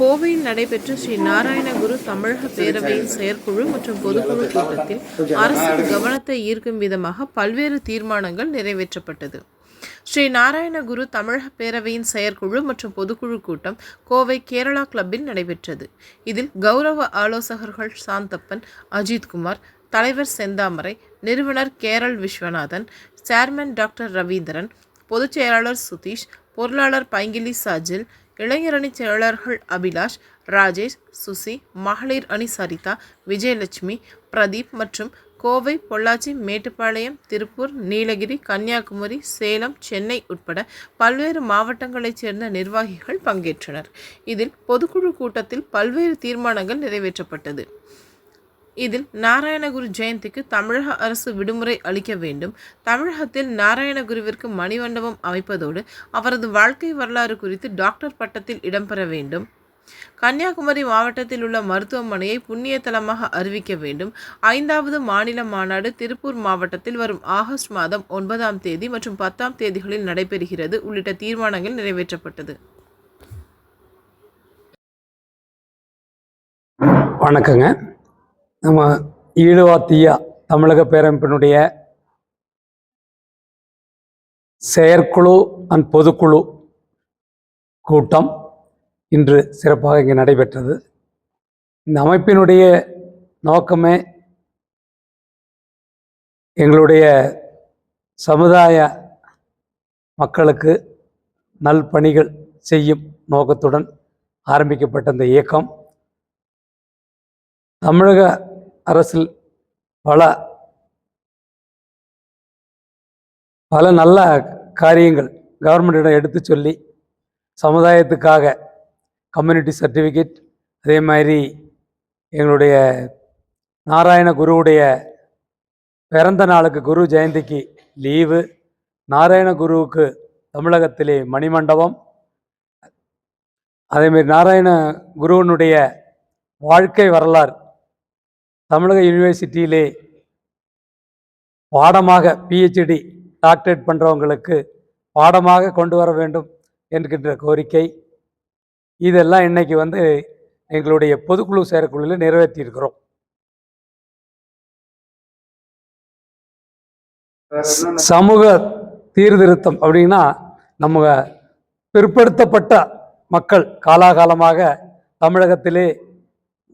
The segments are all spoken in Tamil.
கோவையில் நடைபெற்ற ஸ்ரீ நாராயணகுரு தமிழக பேரவையின் செயற்குழு மற்றும் பொதுக்குழு கூட்டத்தில் அரசின் கவனத்தை ஈர்க்கும் விதமாக பல்வேறு தீர்மானங்கள் நிறைவேற்றப்பட்டது. ஸ்ரீ நாராயணகுரு தமிழக பேரவையின் செயற்குழு மற்றும் பொதுக்குழு கூட்டம் கோவை கேரளா கிளப்பில் நடைபெற்றது. இதில் கௌரவ ஆலோசகர்கள் சாந்தப்பன், அஜித்குமார், தலைவர் செந்தாமரை, நிறுவனர் Carol Viswanathan, chairman doctor Ravindran, பொதுச் செயலாளர் சுதீஷ், பொருளாளர் பைங்கிலி சாஜில், இளைஞரணி செயலாளர்கள் அபிலாஷ், ராஜேஷ், சுசி, மகளிர் அணி சரிதா, விஜயலட்சுமி, பிரதீப் மற்றும் கோவை, பொள்ளாச்சி, மேட்டுப்பாளையம், திருப்பூர், நீலகிரி, கன்னியாகுமரி, சேலம், சென்னை உட்பட பல்வேறு மாவட்டங்களைச் சேர்ந்த நிர்வாகிகள் பங்கேற்றனர். இதில் பொதுக்குழு கூட்டத்தில் பல்வேறு தீர்மானங்கள் நிறைவேற்றப்பட்டது. இதில் நாராயணகுரு ஜெயந்திக்கு தமிழக அரசு விடுமுறை அளிக்க வேண்டும், தமிழகத்தில் நாராயணகுருவிற்கு மணிமண்டபம் அமைப்பதோடு அவரது வாழ்க்கை வரலாறு குறித்து டாக்டர் பட்டத்தில் இடம்பெற வேண்டும், கன்னியாகுமரி மாவட்டத்தில் உள்ள மருத்துவமனையை புண்ணிய தலமாக அறிவிக்க வேண்டும், 5வது மாநில மாநாடு திருப்பூர் மாவட்டத்தில் வரும் ஆகஸ்ட் மாதம் 9ஆம் தேதி மற்றும் 10ஆம் தேதிகளில் நடைபெறுகிறது உள்ளிட்ட தீர்மானங்கள் நிறைவேற்றப்பட்டது. வணக்கங்க. நம்ம ஈழுவாத்தியா தமிழக பேரமைப்பினுடைய செயற்குழு அண்ட் பொதுக்குழு கூட்டம் இன்று சிறப்பாக இங்கே நடைபெற்றது. இந்த அமைப்பினுடைய நோக்கமே எங்களுடைய சமுதாய மக்களுக்கு நல்பணிகள் செய்யும் நோக்கத்துடன் ஆரம்பிக்கப்பட்ட இந்த இயக்கம் தமிழக அரசில் பல நல்ல காரியங்கள் கவர்மெண்டிடம் எடுத்து சொல்லி சமுதாயத்துக்காக கம்யூனிட்டி சர்டிஃபிகேட், அதே மாதிரி எங்களுடைய நாராயண குருவுடைய பிறந்த நாளுக்கு குரு ஜெயந்திக்கு லீவு, நாராயண குருவுக்கு தமிழகத்திலே மணிமண்டபம், அதேமாரி நாராயண குருவனுடைய வாழ்க்கை வரலாறு தமிழக யூனிவர்சிட்டியிலே பாடமாக பிஹெச்டி டாக்டரேட் பண்ணுறவங்களுக்கு பாடமாக கொண்டு வர வேண்டும் என்கின்ற கோரிக்கை, இதெல்லாம் இன்னைக்கு எங்களுடைய பொதுக்குழு செயற்குழுவில் நிறைவேற்றியிருக்கிறோம். சமூக சீர்திருத்தம் அப்படின்னா நம்ம பிற்படுத்தப்பட்ட மக்கள் காலாகாலமாக தமிழகத்திலே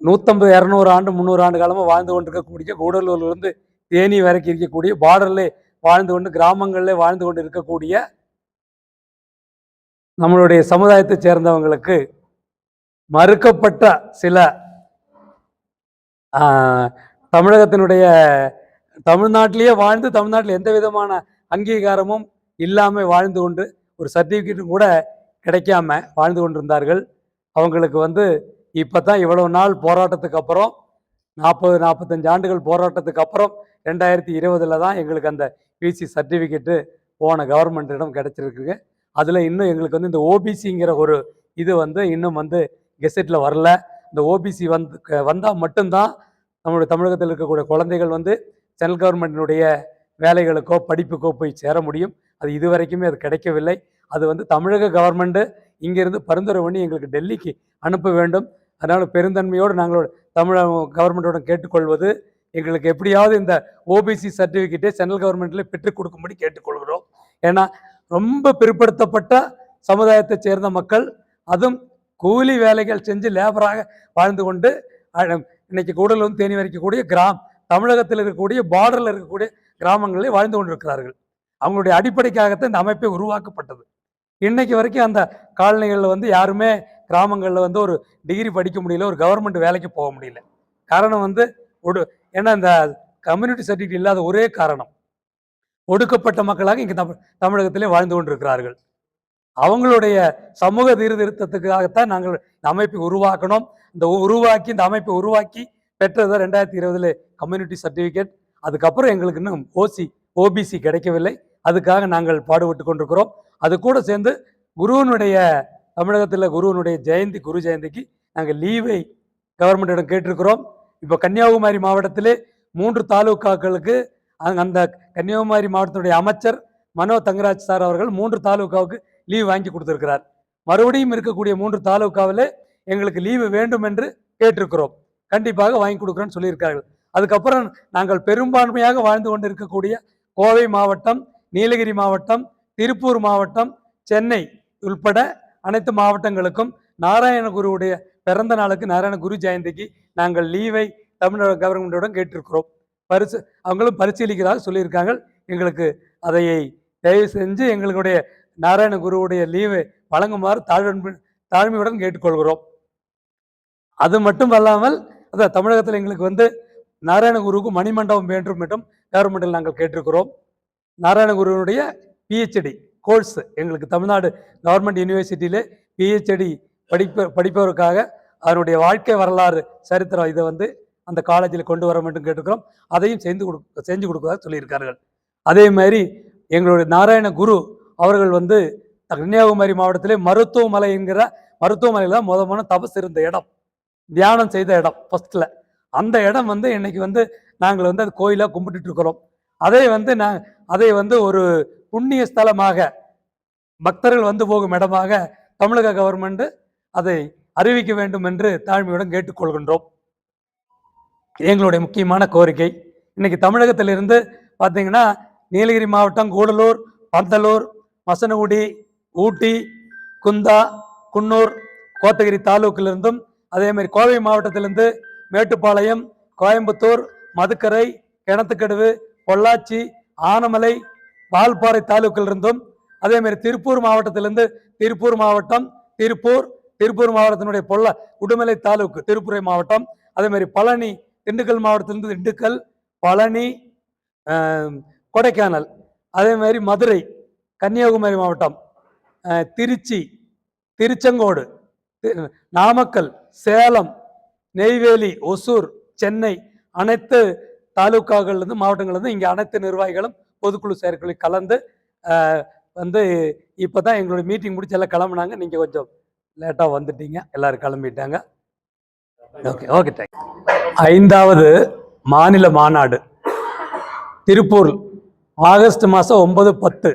150, 200 ஆண்டு 300 ஆண்டு காலமாக வாழ்ந்து கொண்டிருக்கக்கூடிய, கூடலூர்லேருந்து தேனி வரைக்கும் இருக்கக்கூடிய, பார்டர்லே வாழ்ந்து கொண்டு கிராமங்களிலே வாழ்ந்து கொண்டு இருக்கக்கூடிய நம்மளுடைய சமுதாயத்தை சேர்ந்தவங்களுக்கு மறுக்கப்பட்ட சில தமிழகத்தினுடைய தமிழ்நாட்டிலேயே வாழ்ந்து தமிழ்நாட்டில் எந்த விதமான அங்கீகாரமும் இல்லாமல் வாழ்ந்து கொண்டு ஒரு சர்டிஃபிகேட்டும் கூட கிடைக்காம வாழ்ந்து கொண்டிருந்தார்கள். அவங்களுக்கு இப்போ தான் இவ்வளவு நாள் போராட்டத்துக்கு அப்புறம் 40-45 ஆண்டுகள் போராட்டத்துக்கு அப்புறம் 2020 தான் எங்களுக்கு அந்த பிசி சர்டிஃபிகேட்டு போன கவர்மெண்ட்டிடம் கிடச்சிருக்குங்க. அதில் இன்னும் எங்களுக்கு இந்த ஓபிசிங்கிற ஒரு இது இன்னும் கெசட்டில் வரல. இந்த ஓபிசி வந்தால் மட்டும்தான் நம்மளுடைய தமிழகத்தில் இருக்கக்கூடிய குழந்தைகள் சென்ட்ரல் கவர்மெண்ட்டினுடைய வேலைகளுக்கோ படிப்புக்கோ போய் சேர முடியும். அது இதுவரைக்குமே அது கிடைக்கவில்லை. அது தமிழக கவர்மெண்ட்டு இங்கேருந்து பரிந்துரை பண்ணி எங்களுக்கு டெல்லிக்கு அனுப்ப வேண்டும். அதனால் பெருந்தன்மையோடு நாங்கள் தமிழக கவர்மெண்ட்டோட கேட்டுக்கொள்வது, எங்களுக்கு எப்படியாவது இந்த ஓபிசி சர்டிஃபிகேட்டை சென்ட்ரல் கவர்மெண்ட்டில் பெற்றுக் கொடுக்கும்படி கேட்டுக்கொள்கிறோம். ஏன்னா ரொம்ப பிற்படுத்தப்பட்ட சமுதாயத்தை சேர்ந்த மக்கள், அதுவும் கூலி வேலைகள் செஞ்சு லேபராக வாழ்ந்து கொண்டு இன்னைக்கு கூடலூர் தேனி வரைக்கக்கூடிய தமிழகத்தில் இருக்கக்கூடிய பார்டரில் இருக்கக்கூடிய கிராமங்களில் வாழ்ந்து கொண்டிருக்கிறார்கள். அவங்களுடைய அடிப்படைக்காகத்தான் இந்த அமைப்பை உருவாக்கப்பட்டது. இன்னைக்கு வரைக்கும் அந்த காலனிகளில் யாருமே கிராமங்களில் ஒரு டிகிரி படிக்க முடியல, ஒரு கவர்மெண்ட் வேலைக்கு போக முடியல. காரணம் ஏன்னா இந்த கம்யூனிட்டி சர்டிஃபிகேட் இல்லாத ஒரே காரணம், ஒடுக்கப்பட்ட மக்களாக இங்கே தமிழகத்திலே வாழ்ந்து கொண்டிருக்கிறார்கள். அவங்களுடைய சமூக சீர்திருத்தத்துக்காகத்தான் நாங்கள் இந்த அமைப்பை உருவாக்கணும். இந்த அமைப்பை உருவாக்கி பெற்றது 2020 கம்யூனிட்டி சர்டிஃபிகேட். அதுக்கப்புறம் எங்களுக்கு இன்னும் ஓபிசி கிடைக்கவில்லை. அதுக்காக நாங்கள் பாடுபட்டு கொண்டிருக்கிறோம். அது கூட சேர்ந்து தமிழகத்தில் குருவனுடைய குரு ஜெயந்திக்கு நாங்கள் லீவை கவர்மெண்ட்டிடம் கேட்டிருக்கிறோம். இப்போ கன்னியாகுமரி மாவட்டத்திலே 3 தாலுக்காக்களுக்கு அந்த கன்னியாகுமரி மாவட்டத்தினுடைய அமைச்சர் மனோ தங்கராஜ் சார் அவர்கள் 3 தாலுக்காவுக்கு லீவ் வாங்கி கொடுத்துருக்கிறார். மறுபடியும் இருக்கக்கூடிய 3 தாலுக்காவில் எங்களுக்கு லீவு வேண்டும் என்று கேட்டிருக்கிறோம். கண்டிப்பாக வாங்கி கொடுக்குறோன்னு சொல்லியிருக்கார்கள். அதுக்கப்புறம் நாங்கள் பெரும்பான்மையாக வாழ்ந்து கொண்டு இருக்கக்கூடிய கோவை மாவட்டம், நீலகிரி மாவட்டம், திருப்பூர் மாவட்டம், சென்னை உள்பட அனைத்து மாவட்டங்களுக்கும் நாராயணகுருவுடைய பிறந்த நாளுக்கு, நாராயண குரு ஜெயந்திக்கு நாங்கள் லீவை தமிழக கவர்மெண்டோட கேட்டிருக்கிறோம். அவங்களும் பரிசீலிக்கிறதாக சொல்லியிருக்காங்க. எங்களுக்கு அதை தயவு செஞ்சு எங்களுடைய நாராயண குருவுடைய லீவை வழங்குமாறு தாழ்மையுடன் கேட்டுக்கொள்கிறோம். அது மட்டும் அல்லாமல் அதான் தமிழகத்தில் எங்களுக்கு நாராயணகுருவுக்கு மணிமண்டபம் வேண்டும் என்றும் கவர்மெண்டில் நாங்கள் கேட்டிருக்கிறோம். நாராயணகுருவுடைய பிஹெச்டி கோர்ஸ் எங்களுக்கு தமிழ்நாடு கவர்மெண்ட் யூனிவர்சிட்டியிலே பிஹெச்டி படிப்பதற்காக அதனுடைய வாழ்க்கை வரலாறு சரித்திரம் இதை அந்த காலேஜில் கொண்டு வர வேண்டும் கேட்டிருக்கிறோம். அதையும் செஞ்சு கொடுப்பதாக சொல்லியிருக்கார்கள். அதே மாதிரி எங்களுடைய நாராயண குரு அவர்கள் கன்னியாகுமரி மாவட்டத்திலே மருத்துவமலை என்கிற மருத்துவமலையில் தான் முதல்ல தபஸ் இருந்த இடம், தியானம் செய்த இடம் ஃபர்ஸ்ட்ல. அந்த இடம் இன்னைக்கு நாங்கள் அது கோயிலாக கும்பிட்டுட்டு இருக்கிறோம். அதை ஒரு புண்ணிய ஸ்தலமாக பக்தர்கள் போகும் இடமாக தமிழக கவர்மெண்ட் அதை அறிவிக்க வேண்டும் என்று தாழ்மையுடன் கேட்டுக்கொள்கின்றோம். எங்களுடைய முக்கியமான கோரிக்கை, இன்னைக்கு தமிழகத்திலிருந்து பார்த்தீங்கன்னா நீலகிரி மாவட்டம், கூடலூர், பந்தலூர், மசனகுடி, ஊட்டி, குந்தா, குன்னூர், கோத்தகிரி தாலுக்கிலிருந்தும், அதே மாதிரி கோவை மாவட்டத்திலிருந்து மேட்டுப்பாளையம், கோயம்புத்தூர், மதுக்கரை, கிணத்துக்கடவு, பொள்ளாச்சி, ஆனமலை, வால்பாறை தாலுக்கிலிருந்தும், அதே மாதிரி திருப்பூர் மாவட்டத்திலிருந்து திருப்பூர் மாவட்டம், திருப்பூர் மாவட்டத்தினுடைய உடுமலை தாலுக்கு திருப்புரை மாவட்டம், அதே மாதிரி பழனி, திண்டுக்கல் மாவட்டத்திலிருந்து திண்டுக்கல், பழனி, கொடைக்கானல், அதே மாதிரி மதுரை, கன்னியாகுமரி மாவட்டம், திருச்சி, திருச்செங்கோடு, நாமக்கல், சேலம், நெய்வேலி, ஒசூர், சென்னை அனைத்து தாலுக்காக்கள்லேருந்து மாவட்டங்கள்லேருந்து இங்கே அனைத்து நிர்வாகிகளும் பொதுக்குழு செயற்குழு கலந்து இப்போ தான் எங்களுடைய மீட்டிங் முடிச்சு எல்லாம் கிளம்புனாங்க. நீங்கள் கொஞ்சம் லேட்டாக வந்துட்டீங்க, எல்லாரும் கிளம்பிட்டாங்க. Okay thanks. 5வது மாநில மாநாடு திருப்பூர் ஆகஸ்ட் மாதம் 9-10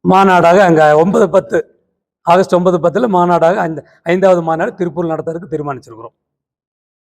மாநாடாக அங்கே 9-10 ஆகஸ்ட் 9-10 மாநாடாக 5வது மாநாடு திருப்பூர் நடத்துறதுக்கு தீர்மானிச்சிருக்கிறோம்.